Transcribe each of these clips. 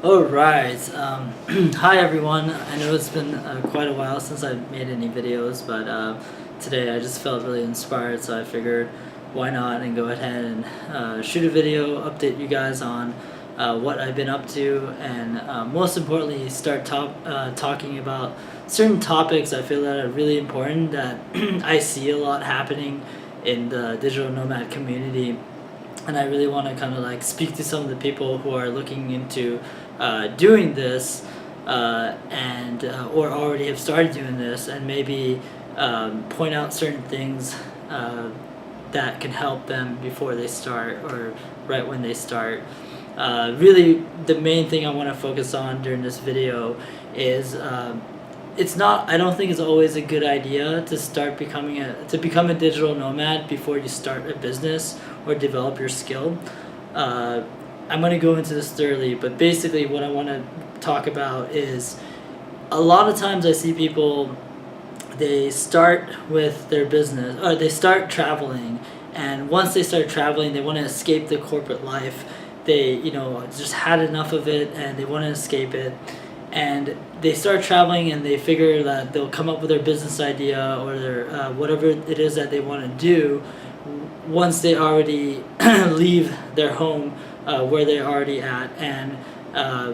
Alright, hi everyone. I know it's been quite a while since I've made any videos, but today I just felt really inspired, so I figured why not and go ahead and shoot a video, update you guys on what I've been up to, and most importantly, start talking about certain topics I feel that are really important that I see a lot happening in the digital nomad community. And I really want to kind of like speak to some of the people who are looking into doing this or already have started doing this, and maybe point out certain things that can help them before they start or right when they start. Really, the main thing I want to focus on during this video is I don't think it's always a good idea to become a digital nomad before you start a business or develop your skill. I'm going to go into this thoroughly, but basically what I want to talk about is a lot of times I see people, they start with their business, or they start traveling, and once they start traveling, they want to escape the corporate life. They, just had enough of it and they want to escape it. And they start traveling and they figure that they'll come up with their business idea or their whatever it is that they want to do once they already leave their home where they're already at, and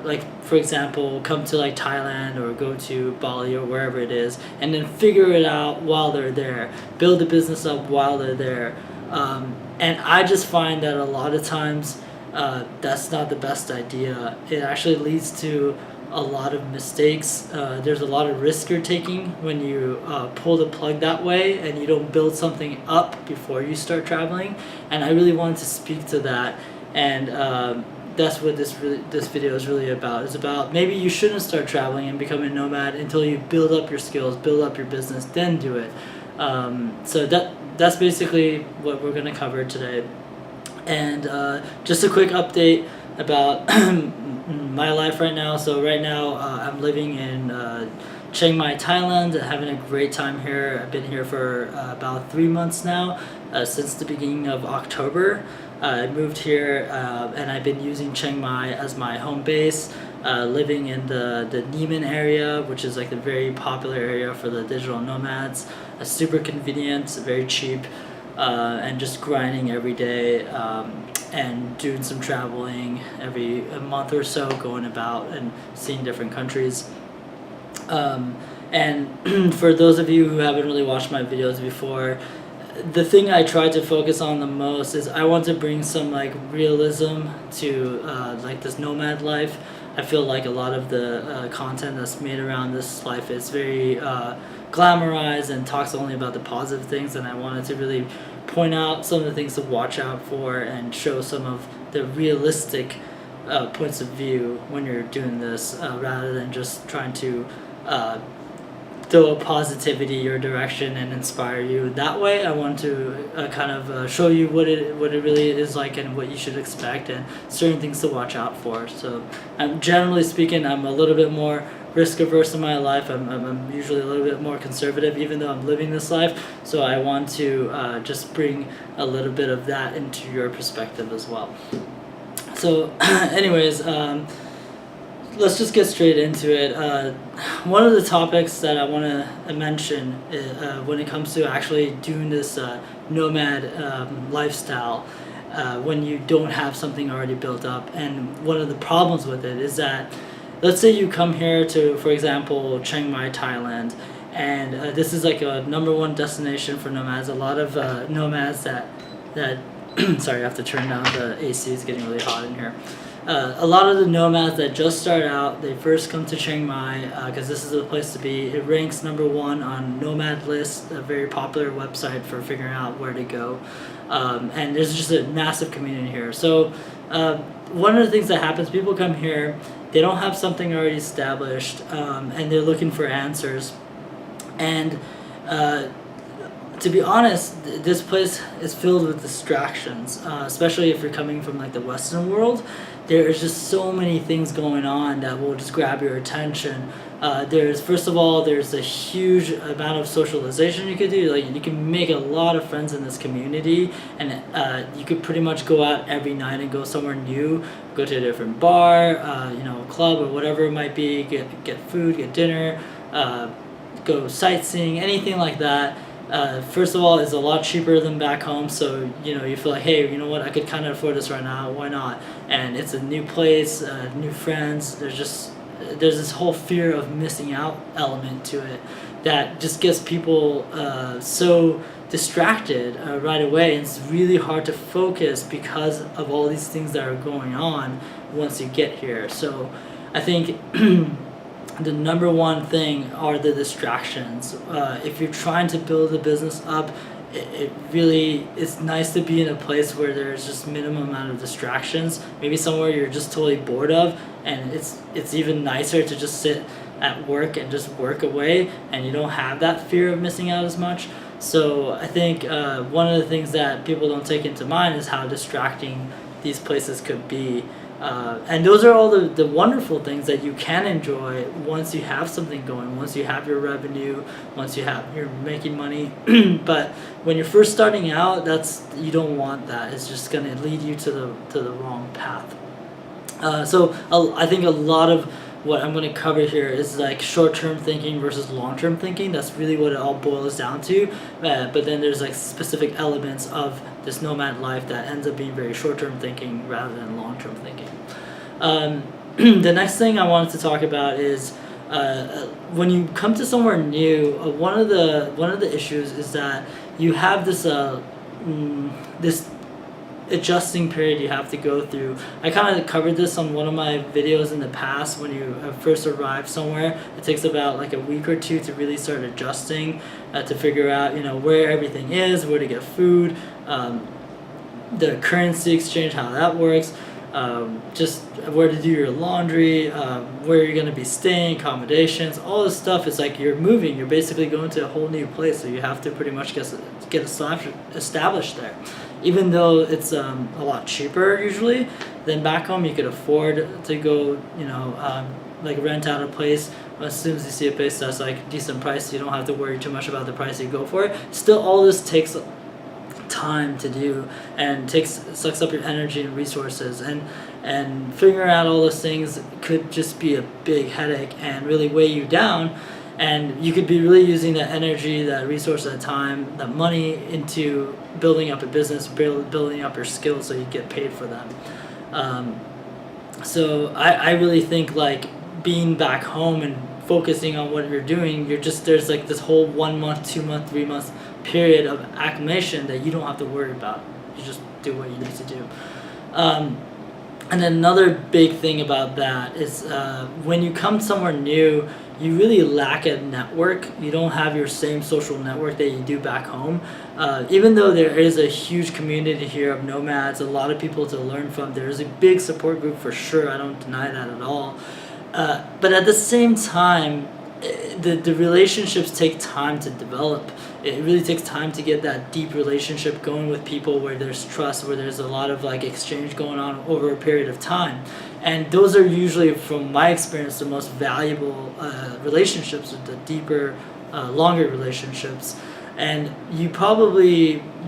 like for example come to like Thailand or go to Bali or wherever it is, and then figure it out while they're there, build a business up while they're there. And I just find that a lot of times that's not the best idea. It actually leads to a lot of mistakes. There's a lot of risk you're taking when you pull the plug that way and you don't build something up before you start traveling. And I really wanted to speak to that, and that's what this video is really about. It's about maybe you shouldn't start traveling and become a nomad until you build up your skills, build up your business, then do it. So that's basically what we're going to cover today. And just a quick update about my life right now. So right now I'm living in Chiang Mai, Thailand, having a great time here. I've been here for about 3 months now, since the beginning of October. I moved here and I've been using Chiang Mai as my home base, living in the Nomad area, which is like the very popular area for the digital nomads. Super convenient, very cheap, and just grinding every day, and doing some traveling every month or so, going about and seeing different countries. And for those of you who haven't really watched my videos before, the thing I try to focus on the most is I want to bring some like realism to like this nomad life. I feel like a lot of the content that's made around this life is very glamorized and talks only about the positive things, and I wanted to really point out some of the things to watch out for and show some of the realistic points of view when you're doing this, rather than just trying to throw a positivity your direction and inspire you that way. I want to kind of show you what it really is like and what you should expect and certain things to watch out for. So generally speaking, I'm a little bit more risk averse in my life. I'm usually a little bit more conservative, even though I'm living this life. So I want to just bring a little bit of that into your perspective as well. So anyways, let's just get straight into it. One of the topics that I want to mention when it comes to actually doing this nomad lifestyle, when you don't have something already built up, and one of the problems with it is that, let's say you come here to, for example, Chiang Mai, Thailand, and this is like a #1 destination for nomads. A lot of nomads that sorry, I have to turn down the AC, it's getting really hot in here. A lot of the nomads that just start out, they first come to Chiang Mai because this is the place to be. It ranks #1 on Nomad list, a very popular website for figuring out where to go. And there's just a massive community here. So one of the things that happens, people come here, they don't have something already established, and they're looking for answers. And to be honest, this place is filled with distractions, especially if you're coming from like the Western world. There's just so many things going on that will just grab your attention. There's first of all, there's a huge amount of socialization you could do. Like you can make a lot of friends in this community, and you could pretty much go out every night and go somewhere new, go to a different bar, club or whatever it might be. Get food, get dinner, go sightseeing, anything like that. First of all, it's a lot cheaper than back home, so you feel like, hey, you know what, I could kind of afford this right now, why not? And it's a new place, new friends. There's this whole fear of missing out element to it that just gets people so distracted right away, and it's really hard to focus because of all these things that are going on once you get here. So I think the number one thing are the distractions. If you're trying to build a business up, it's nice to be in a place where there's just minimum amount of distractions. Maybe somewhere you're just totally bored of, and it's even nicer to just sit at work and just work away, and you don't have that fear of missing out as much. So I think one of the things that people don't take into mind is how distracting these places could be. And those are all the wonderful things that you can enjoy once you have something going, once you have your revenue, once you're making money. But when you're first starting out, you don't want that. It's just going to lead you to the wrong path. So I think a lot of what I'm going to cover here is like short-term thinking versus long-term thinking. That's really what it all boils down to. But then there's like specific elements of this nomad life that ends up being very short-term thinking rather than long-term thinking. The next thing I wanted to talk about is when you come to somewhere new, one of the issues is that you have this this adjusting period you have to go through. I kind of covered this on one of my videos in the past. When you first arrive somewhere, it takes about like a week or two to really start adjusting, to figure out where everything is, where to get food, the currency exchange, how that works, just where to do your laundry, where you're going to be staying, accommodations, all this stuff. Is like you're moving, you're basically going to a whole new place, so you have to pretty much get established there. Even though it's a lot cheaper usually than back home, you could afford to go, like rent out a place. As soon as you see a place that's like decent price, you don't have to worry too much about the price, you go for it. Still, all this takes time to do and sucks up your energy and resources, and figuring out all those things could just be a big headache and really weigh you down. And you could be really using that energy, that resource, that time, that money into building up a business, building up your skills so you get paid for them. So I really think like being back home and focusing on what you're doing, there's like this whole 1 month, 2 month, 3 month period of acclimation that you don't have to worry about. You just do what you need to do. And then another big thing about that is when you come somewhere new, you really lack a network. You don't have your same social network that you do back home. Even though there is a huge community here of nomads, a lot of people to learn from, there's a big support group for sure. I don't deny that at all. But at the same time, the relationships take time to develop. It really takes time to get that deep relationship going with people where there's trust, where there's a lot of like exchange going on over a period of time. And those are usually, from my experience, the most valuable relationships, the deeper, longer relationships. And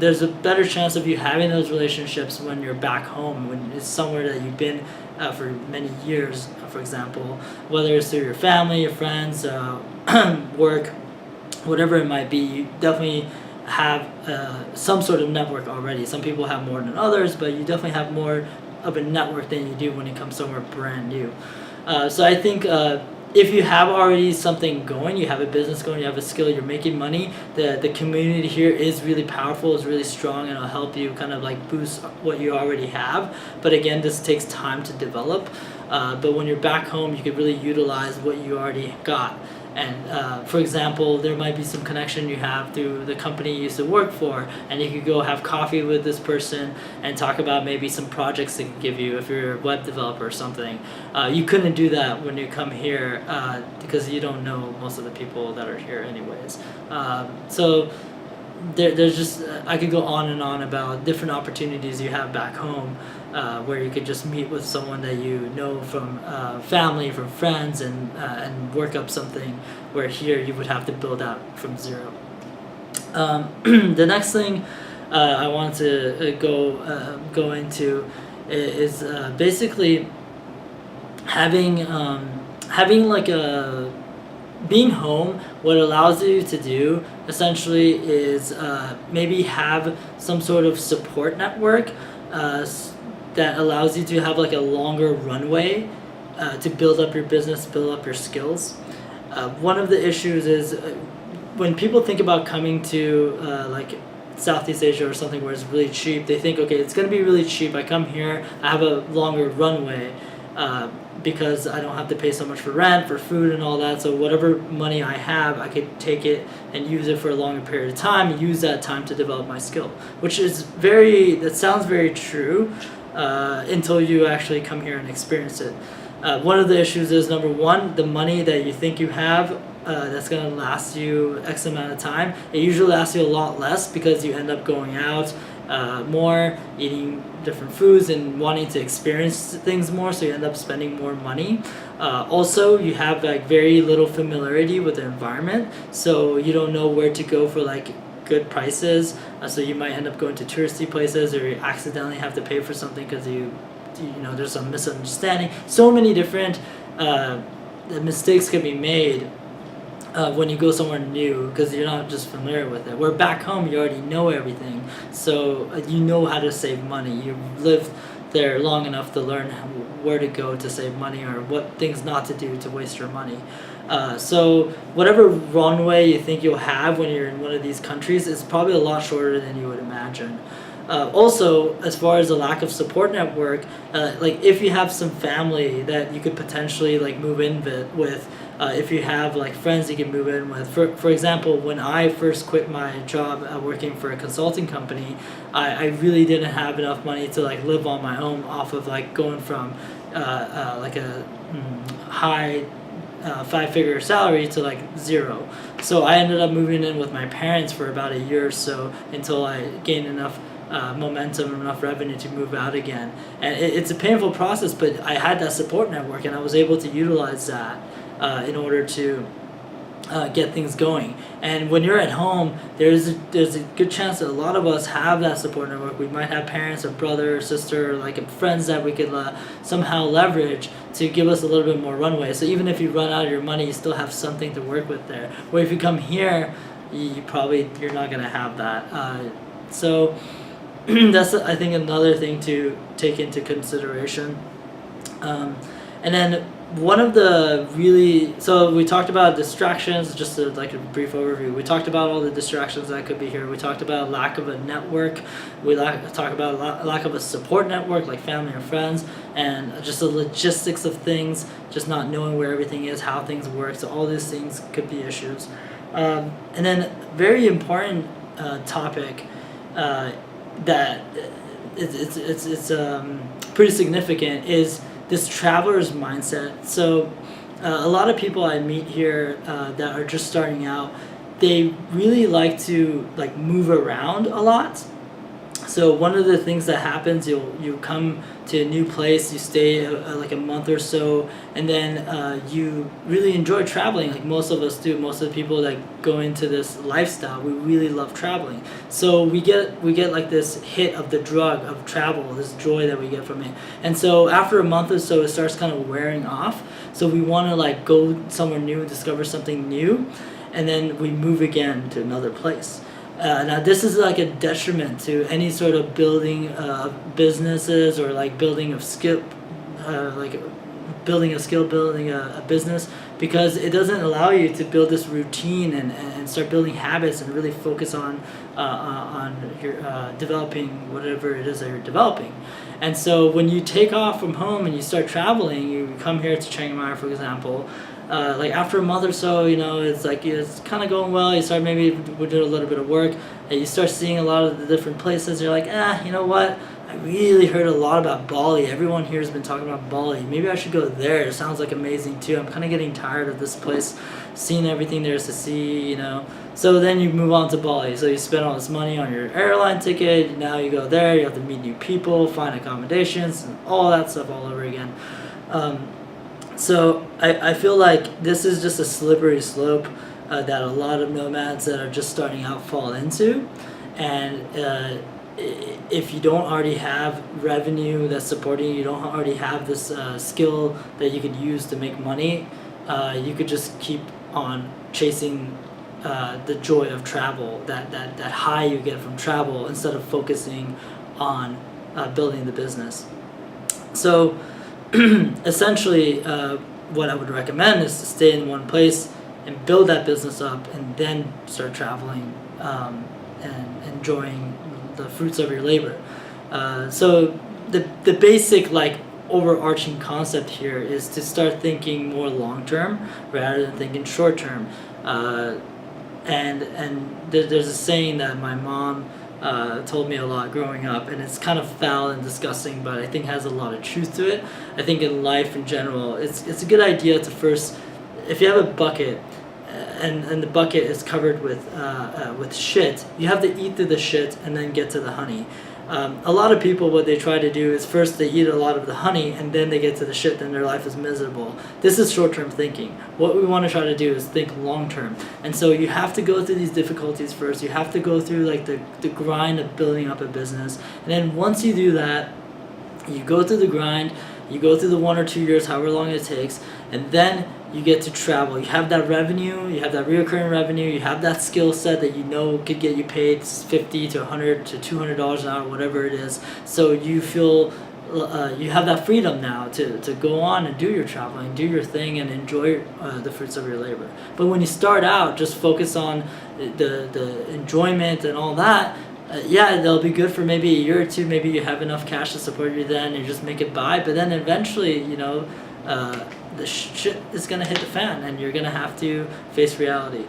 there's a better chance of you having those relationships when you're back home, when it's somewhere that you've been for many years, for example, whether it's through your family, your friends, work, whatever it might be. You definitely have some sort of network already. Some people have more than others, but you definitely have more of a network than you do when you come somewhere brand new. So I think if you have already something going, you have a business going, you have a skill, you're making money, the community here is really powerful, is really strong, and it'll help you kind of like boost what you already have. But again, this takes time to develop. But when you're back home, you can really utilize what you already got. And for example, there might be some connection you have through the company you used to work for, and you could go have coffee with this person and talk about maybe some projects they could give you if you're a web developer or something. You couldn't do that when you come here because you don't know most of the people that are here anyways. So there's just I could go on and on about different opportunities you have back home, where you could just meet with someone that you know from family, from friends, and work up something. Where here you would have to build out from zero. The next thing I want to go into is basically having like a being home. What allows you to do essentially is maybe have some sort of support network that allows you to have like a longer runway to build up your business, build up your skills. One of the issues is when people think about coming to like Southeast Asia or something where it's really cheap, they think, okay, it's going to be really cheap. I come here, I have a longer runway because I don't have to pay so much for rent, for food, and all that. So whatever money I have, I could take it and use it for a longer period of time, and use that time to develop my skill, which is that sounds very true until you actually come here and experience it. One of the issues is, number one, the money that you think you have that's going to last you X amount of time, it usually lasts you a lot less because you end up going out more, eating different foods and wanting to experience things more, so you end up spending more money. Also, you have like very little familiarity with the environment, so you don't know where to go for like good prices, so you might end up going to touristy places, or you accidentally have to pay for something because you know there's some misunderstanding. So many different mistakes can be made when you go somewhere new because you're not just familiar with it. Where back home you already know everything, so you know how to save money. You've lived there long enough to learn where to go to save money, or what things not to do to waste your money. So whatever runway you think you'll have when you're in one of these countries is probably a lot shorter than you would imagine. Also, as far as the lack of support network, like if you have some family that you could potentially like move in with, if you have like friends you can move in with. For example, when I first quit my job working for a consulting company, I really didn't have enough money to like live on my own off of like going from like a high five-figure salary to like zero. So I ended up moving in with my parents for about a year or so until I gained enough momentum and enough revenue to move out again. And it's a painful process, but I had that support network and I was able to utilize that in order to get things going. And when you're at home, there's a good chance that a lot of us have that support network. We might have parents or brother or sister, or like friends that we could somehow leverage to give us a little bit more runway. So even if you run out of your money, you still have something to work with there. Where if you come here, you're not gonna have that. So that's, I think, another thing to take into consideration. And then one of the so we talked about distractions, just like a brief overview. We talked about all the distractions that could be here. We talked about lack of a network. We talked about lack of a support network, like family or friends, and just the logistics of things, just not knowing where everything is, how things work. So all these things could be issues. And then very important topic that it's pretty significant is this traveler's mindset. So a lot of people I meet here that are just starting out, they really like to like move around a lot. So one of the things that happens, you come to a new place, you stay like a month or so, and then you really enjoy traveling, like most of us do. Most of the people that go into this lifestyle, we really love traveling. So we get like this hit of the drug of travel, this joy that we get from it. And so after a month or so, it starts kind of wearing off. So we want to like go somewhere new, discover something new, and then we move again to another place. Now this is like a detriment to any sort of building businesses, or like building a business, because it doesn't allow you to build this routine and start building habits and really focus on your developing whatever it is that you're developing. And so when you take off from home and you start traveling, you come here to Chiang Mai, for example. Like after a month or so, it's like it's kind of going well. You start maybe doing a little bit of work, and you start seeing a lot of the different places. You're like, you know what? I really heard a lot about Bali. Everyone here has been talking about Bali. Maybe I should go there. It sounds like amazing too. I'm kind of getting tired of this place, seeing everything there is to see, you know. So then you move on to Bali. So you spend all this money on your airline ticket. Now you go there. You have to meet new people, find accommodations, and all that stuff all over again. So I feel like this is just a slippery slope that a lot of nomads that are just starting out fall into. And if you don't already have revenue that's supporting you, you don't already have this skill that you could use to make money, you could just keep on chasing the joy of travel, that high you get from travel, instead of focusing on building the business. So essentially, what I would recommend is to stay in one place and build that business up, and then start traveling and enjoying the fruits of your labor. So the basic like overarching concept here is to start thinking more long term rather than thinking short term. And there's a saying that my mom told me a lot growing up, and it's kind of foul and disgusting, but I think has a lot of truth to it. I think in life in general, it's a good idea to first, if you have a bucket, and the bucket is covered with shit, you have to eat through the shit and then get to the honey. A lot of people, what they try to do is first they eat a lot of the honey and then they get to the shit, then their life is miserable. This is short-term thinking. What we want to try to do is think long-term. And so you have to go through these difficulties first. You have to go through like the grind of building up a business. And then once you do that, you go through the grind, you go through the 1 or 2 years, however long it takes, and then you get to travel. You have that revenue, you have that reoccurring revenue, you have that skill set that you know could get you paid $50 to $100 to $200 an hour, whatever it is. So you feel you have that freedom now to go on and do your traveling, do your thing, and enjoy the fruits of your labor. But when you start out, just focus on the enjoyment and all that. Yeah, they'll be good for maybe a year or two. Maybe you have enough cash to support you then, and you just make it by. But then eventually, you know, the shit is gonna hit the fan, and you're gonna have to face reality.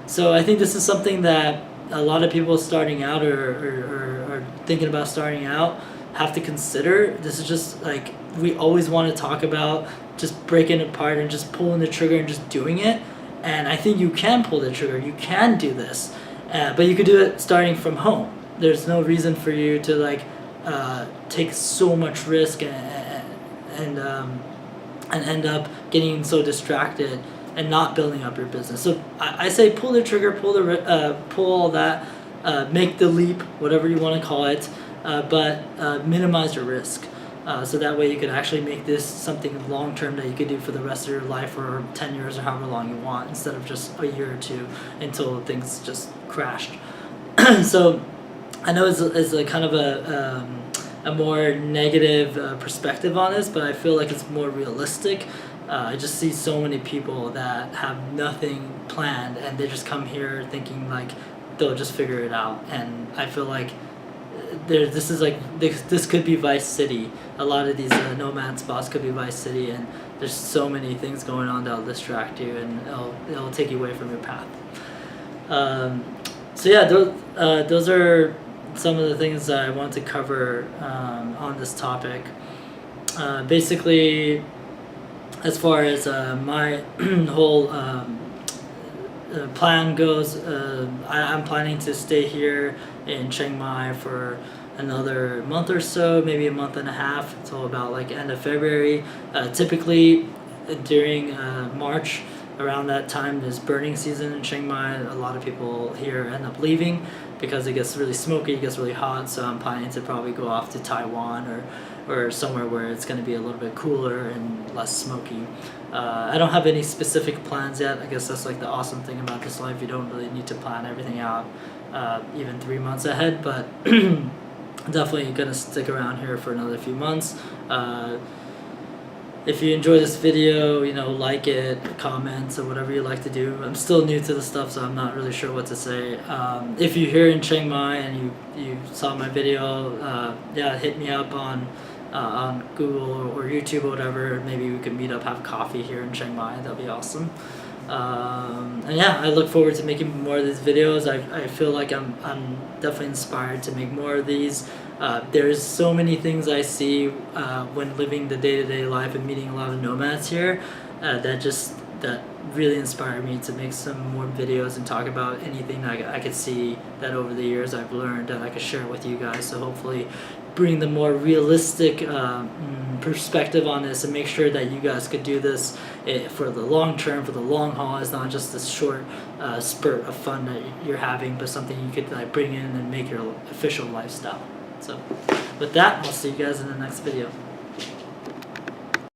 So I think this is something that a lot of people starting out or thinking about starting out have to consider. This is just like, we always want to talk about just breaking it apart and just pulling the trigger and just doing it. And I think you can pull the trigger. You can do this, but you could do it starting from home. There's no reason for you to like take so much risk and end up getting so distracted and not building up your business. So I say pull the trigger, pull all that, make the leap, whatever you want to call it, but minimize your risk. So that way you could actually make this something long term that you could do for the rest of your life, or 10 years, or however long you want, instead of just a year or two until things just crashed. So I know it's a kind of a more negative perspective on this, but I feel like it's more realistic. I just see so many people that have nothing planned, and they just come here thinking like they'll just figure it out. And I feel like this could be Vice City. A lot of these nomad spots could be Vice City, and there's so many things going on that'll distract you, and it'll take you away from your path. So yeah, those are some of the things that I want to cover on this topic. Basically, as far as my whole plan goes, I'm planning to stay here in Chiang Mai for another month or so, maybe a month and a half, until about like end of February. Typically during March, around that time is burning season in Chiang Mai. A lot of people here end up leaving because it gets really smoky, it gets really hot. So I'm planning to probably go off to Taiwan or somewhere where it's going to be a little bit cooler and less smoky. I don't have any specific plans yet. I guess that's like the awesome thing about this life. You don't really need to plan everything out even 3 months ahead, but definitely going to stick around here for another few months. If you enjoy this video, you know, like it, comment, or whatever you like to do. I'm still new to the stuff, so I'm not really sure what to say. If you're here in Chiang Mai and you saw my video, yeah, hit me up on Google or YouTube or whatever. Maybe we could meet up, have coffee here in Chiang Mai. That'd be awesome. And yeah, I look forward to making more of these videos. I feel like I'm definitely inspired to make more of these. There's so many things I see when living the day-to-day life and meeting a lot of nomads here that really inspired me to make some more videos and talk about anything I could see that over the years I've learned that I could share with you guys. So hopefully bring the more realistic perspective on this and make sure that you guys could do this for the long term, for the long haul. It's not just this short spurt of fun that you're having, but something you could like bring in and make your official lifestyle. So with that, I'll see you guys in the next video.